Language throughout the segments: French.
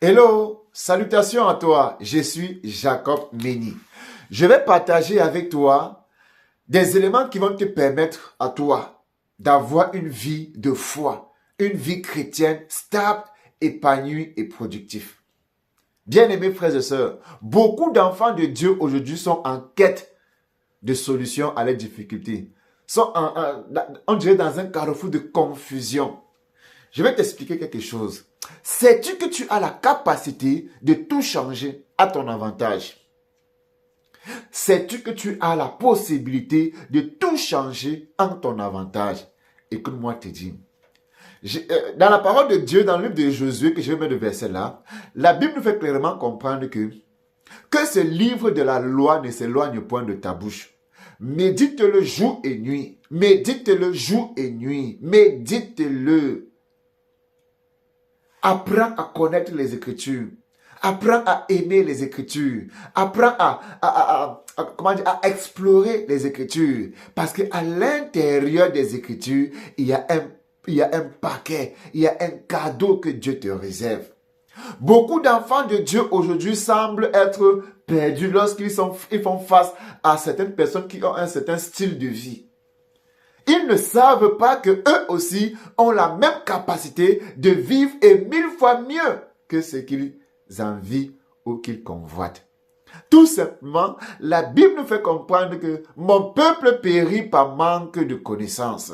Hello, salutations à toi, je suis Jacob Méni. Je vais partager avec toi des éléments qui vont te permettre à toi d'avoir une vie de foi, une vie chrétienne stable, épanouie et productive. Bien-aimés frères et sœurs, beaucoup d'enfants de Dieu aujourd'hui sont en quête de solutions à leurs difficultés. On dirait dans un carrefour de confusion. Je vais t'expliquer quelque chose. Sais-tu que tu as la capacité de tout changer à ton avantage? Sais-tu que tu as la possibilité de tout changer en ton avantage? Écoute-moi te dire. Dans la parole de Dieu, dans le livre de Josué, que je vais mettre le verset là, la Bible nous fait clairement comprendre que ce livre de la loi ne s'éloigne point de ta bouche. Médite-le jour et nuit. Médite-le jour et nuit. Médite-le. Apprends à connaître les Écritures. Apprends à aimer les Écritures. Apprends à explorer les Écritures. Parce qu'à l'intérieur des Écritures, il y a un paquet, il y a un cadeau que Dieu te réserve. Beaucoup d'enfants de Dieu aujourd'hui semblent être perdus lorsqu'ils font face à certaines personnes qui ont un certain style de vie. Ils ne savent pas que eux aussi ont la même capacité de vivre et 1000 fois mieux que ce qu'ils envient ou qu'ils convoitent. Tout simplement, la Bible nous fait comprendre que mon peuple périt par manque de connaissances.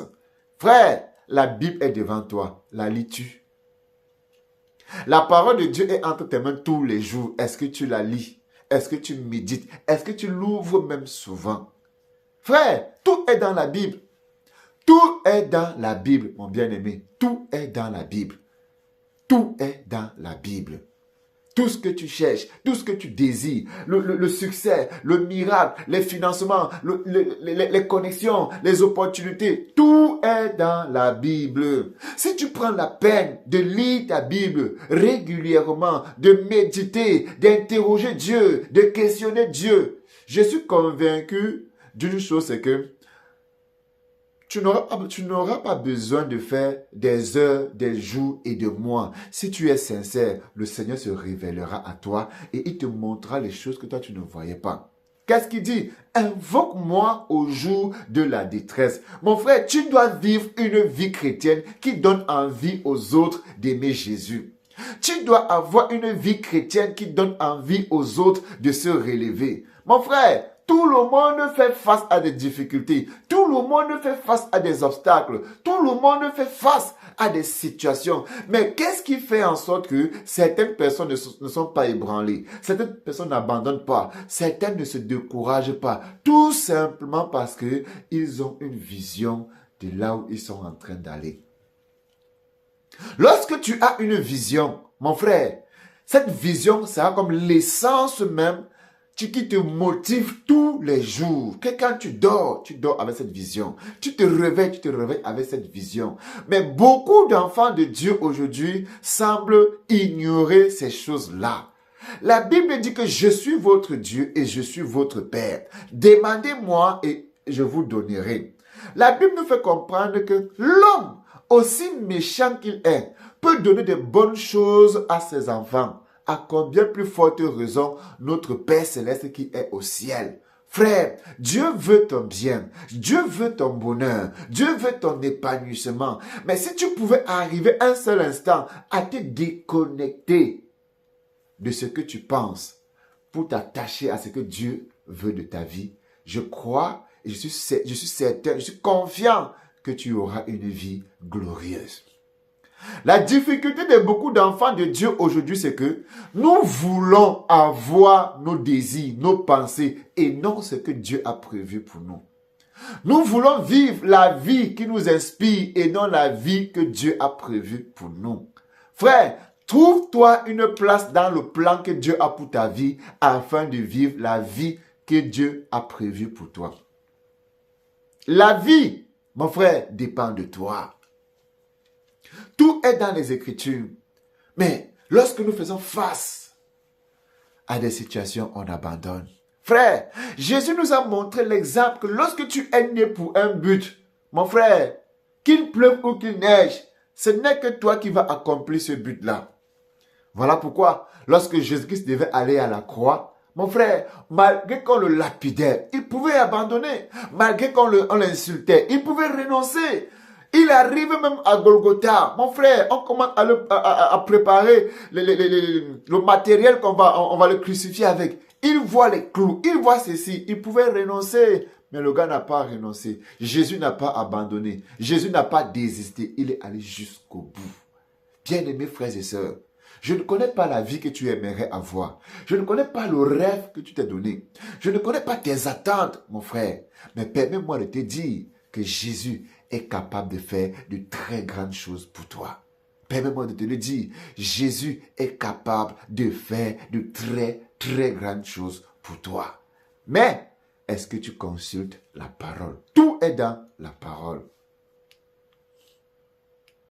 Frère, la Bible est devant toi. La lis-tu? La parole de Dieu est entre tes mains tous les jours. Est-ce que tu la lis? Est-ce que tu médites? Est-ce que tu l'ouvres même souvent? Frère, tout est dans la Bible. Tout est dans la Bible, mon bien-aimé. Tout est dans la Bible. Tout est dans la Bible. Tout ce que tu cherches, tout ce que tu désires, le succès, le miracle, les financements, les connexions, les opportunités, tout est dans la Bible. Si tu prends la peine de lire ta Bible régulièrement, de méditer, d'interroger Dieu, de questionner Dieu, je suis convaincu d'une chose, c'est que tu n'auras pas besoin de faire des heures, des jours et des mois. Si tu es sincère, le Seigneur se révélera à toi et il te montrera les choses que toi tu ne voyais pas. Qu'est-ce qu'il dit? Invoque-moi au jour de la détresse. Mon frère, tu dois vivre une vie chrétienne qui donne envie aux autres d'aimer Jésus. Tu dois avoir une vie chrétienne qui donne envie aux autres de se relever. Mon frère, tout le monde fait face à des difficultés. Tout le monde fait face à des obstacles. Tout le monde fait face à des situations. Mais qu'est-ce qui fait en sorte que certaines personnes ne sont pas ébranlées? Certaines personnes n'abandonnent pas. Certaines ne se découragent pas. Tout simplement parce qu'ils ont une vision de là où ils sont en train d'aller. Lorsque tu as une vision, mon frère, cette vision sera comme l'essence même qui te motive tous les jours. Que quand tu dors avec cette vision. Tu te réveilles avec cette vision. Mais beaucoup d'enfants de Dieu aujourd'hui semblent ignorer ces choses-là. La Bible dit que je suis votre Dieu et je suis votre Père. Demandez-moi et je vous donnerai. La Bible nous fait comprendre que l'homme, aussi méchant qu'il est, peut donner de bonnes choses à ses enfants. À combien plus forte raison notre Père Céleste qui est au ciel. Frère, Dieu veut ton bien, Dieu veut ton bonheur, Dieu veut ton épanouissement. Mais si tu pouvais arriver un seul instant à te déconnecter de ce que tu penses pour t'attacher à ce que Dieu veut de ta vie, je crois et je suis certain, je suis confiant que tu auras une vie glorieuse. La difficulté de beaucoup d'enfants de Dieu aujourd'hui, c'est que nous voulons avoir nos désirs, nos pensées et non ce que Dieu a prévu pour nous. Nous voulons vivre la vie qui nous inspire et non la vie que Dieu a prévue pour nous. Frère, trouve-toi une place dans le plan que Dieu a pour ta vie afin de vivre la vie que Dieu a prévue pour toi. La vie, mon frère, dépend de toi. Tout est dans les Écritures. Mais lorsque nous faisons face à des situations, on abandonne. Frère, Jésus nous a montré l'exemple que lorsque tu es né pour un but, mon frère, qu'il pleuve ou qu'il neige, ce n'est que toi qui vas accomplir ce but-là. Voilà pourquoi, lorsque Jésus-Christ devait aller à la croix, mon frère, malgré qu'on le lapidait, il pouvait abandonner. Malgré qu'on l'insultait, il pouvait renoncer. Il arrive même à Golgotha. Mon frère, on commence à préparer le matériel on va le crucifier avec. Il voit les clous, il voit ceci. Il pouvait renoncer. Mais le gars n'a pas renoncé. Jésus n'a pas abandonné. Jésus n'a pas désisté. Il est allé jusqu'au bout. Bien-aimés frères et sœurs, je ne connais pas la vie que tu aimerais avoir. Je ne connais pas le rêve que tu t'es donné. Je ne connais pas tes attentes, mon frère. Mais permets-moi de te dire que Jésus est capable de faire de très grandes choses pour toi. Permets-moi de te le dire. Jésus est capable de faire de très, très grandes choses pour toi. Mais, est-ce que tu consultes la parole? Tout est dans la parole.